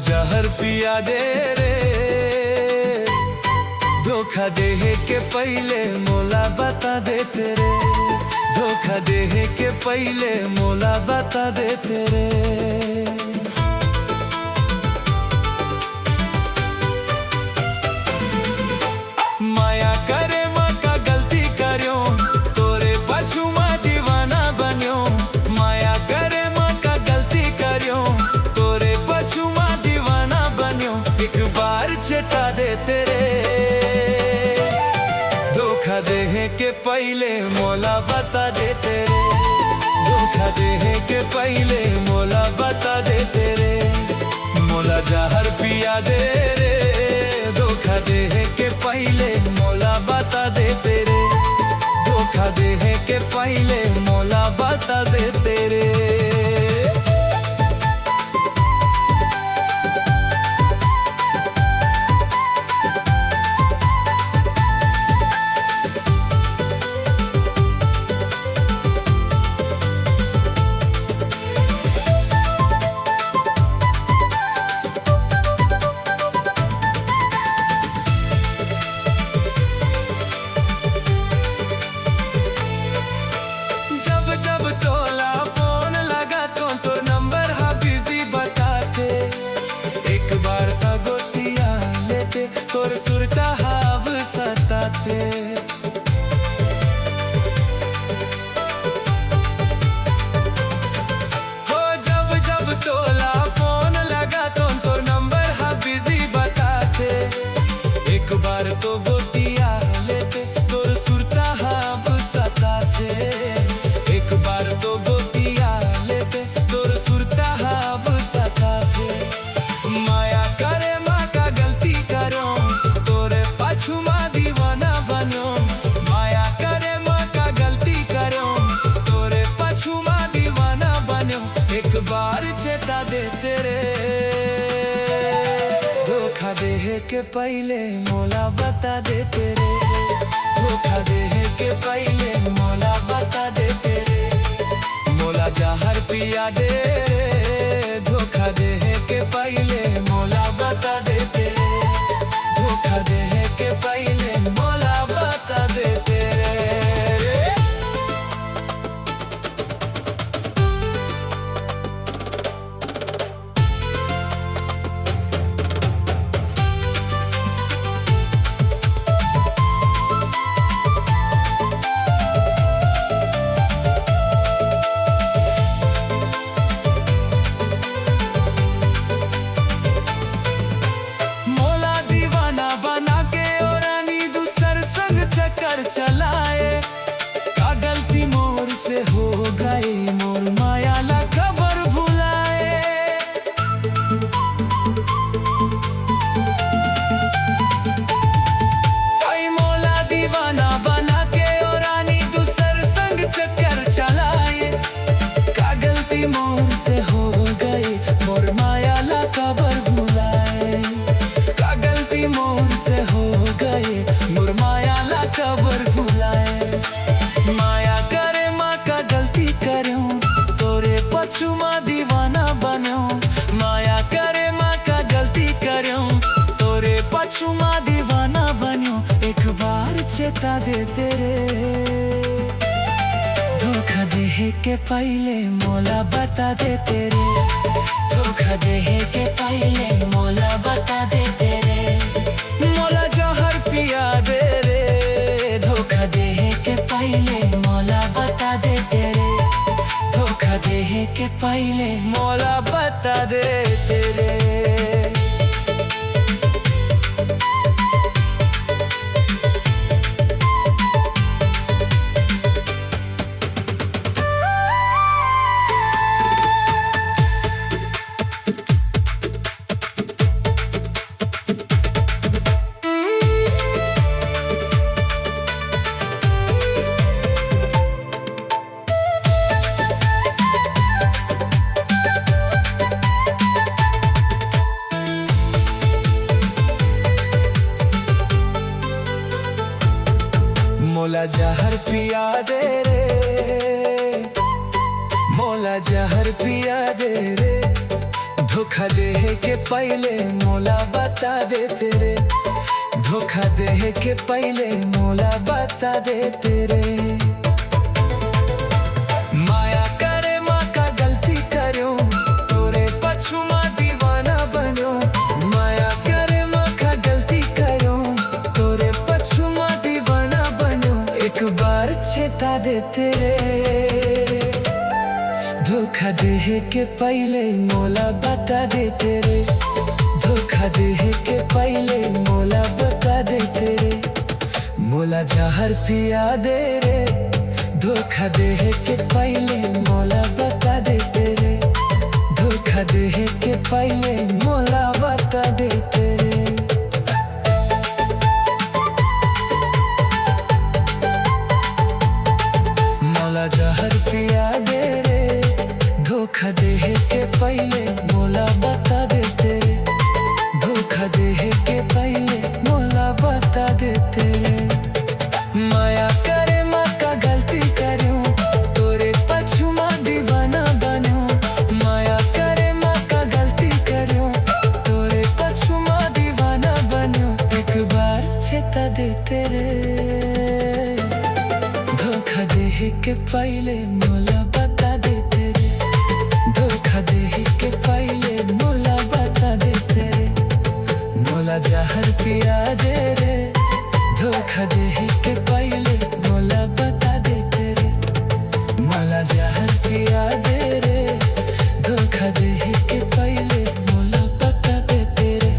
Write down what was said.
जहर पिया दे रे, धोखा दे के पहले मोला बता दे तेरे, धोखा दे के पहले मोला बता दे तेरे। माया करे मका गलती करियो, तोरे पछू मा दीवाना बनियो। माया करे मका गलती करियो, तोरे पछू मा दीवाना बनियो। एक बार चटा दे तेरे, धोखा दे के पहले मोला बता दे तेरे, धोखा दे के पहले मोला बता दे तेरे। मोला जहर पिया दे रे, धोखा दे के पहले मोला बता दे तेरे, धोखा दे के पहले मोला बता दे तेरे। जब तोला फोन लगा तो नंबर हा बिजी बताते, एक बार ता गोतिया लेते तोर सुरता हाब सताते। हो जब तोला फोन लगा तो नंबर हा बिजी बताते, एक बार तो गोतिया लेते तोर सुरता हाब सताते। एक बार तो गोतिया लेते तोर सुरता हाब सताते। माया करे माँ का गलती करो, तोरे पाछू मा दीवाना बनो। माया करे माँ का गलती करो, तोरे पाछू मा दीवाना बनो। एक बार चेता दे तेरे, धोखा दे के पहले मोला बता दे तेरे, धोखा दे के पहले मोला बता दे तेरे। मोला जहर पिया दे रे, धोखा दे के पहले मोला बता दे तेरे, धोखा दे के पहले मोला बता दे तेरे। चलाए का गलती मोर से हो गई, मोर माया ला खबर भुलाए। आई मोला दीवाना बना के और रानी दूसर संग चक्कर चलाए। का गलती मोर से हो गई, मोर माया ला खबर भुलाए। का गलती मोर से हो गई, मोर माया ला खबर भुलाए। माया करे माँ का गलती करूं, तोरे पछू मा दीवाना बनो। माया करे माँ का गलती करूं, तोरे पछू मा दीवाना बनो। एक बार चेता दे तेरे, धोखा दे के पहले मोला बता दे तेरे, धोखा दे के पहले मोला बता दे तेरे। मोला जहर पिया दे रे, धोखा दे के पहले मोला बता दे तेरे, धोखा दे के पहले मोला बता दे तेरे। मोला जहर पिया दे रे, मोला जहर पिया दे रे, धोखा दे के पहले मोला बता दे तेरे, धोखा दे के पहले मोला बता दे तेरे। माया करे माँ का गलती करूं, तोरे पछुमा दीवाना बनो। माया करे माँ का गलती करूं, तोरे पछुमा दीवाना बनो। एक बार चेता दे तेरे, धोखा दे के पहले मोला बता दे तेरे, धोखा दे के पहले मोला बता दे तेरे। मोला जहर पिया दे रे, धोखा दे के पहले मोला बता दे तेरे, धोखा दे के पहले मोला बता दे तेरे। मोला जहर पिया दे रे, धोखा दे के पहले मोला बता दे तेरे, धोखा दे के पहले मोला बता दे तेरे। माया करे माँ का गलती करूं, तोरे पछुमा दीवाना बनूं। माया करे माँ का गलती करूं, तोरे पछुमा दीवाना बनूं। एक बार चेता दे तेरे, धोखा दे के पहले मोला बता दे तेरे, धोखा दे के पहले मोला बता दे तेरे। मोला जहर पिया दे रे, धोखा दे के पहले मोला बता दे तेरे। मोला जहर पिया दे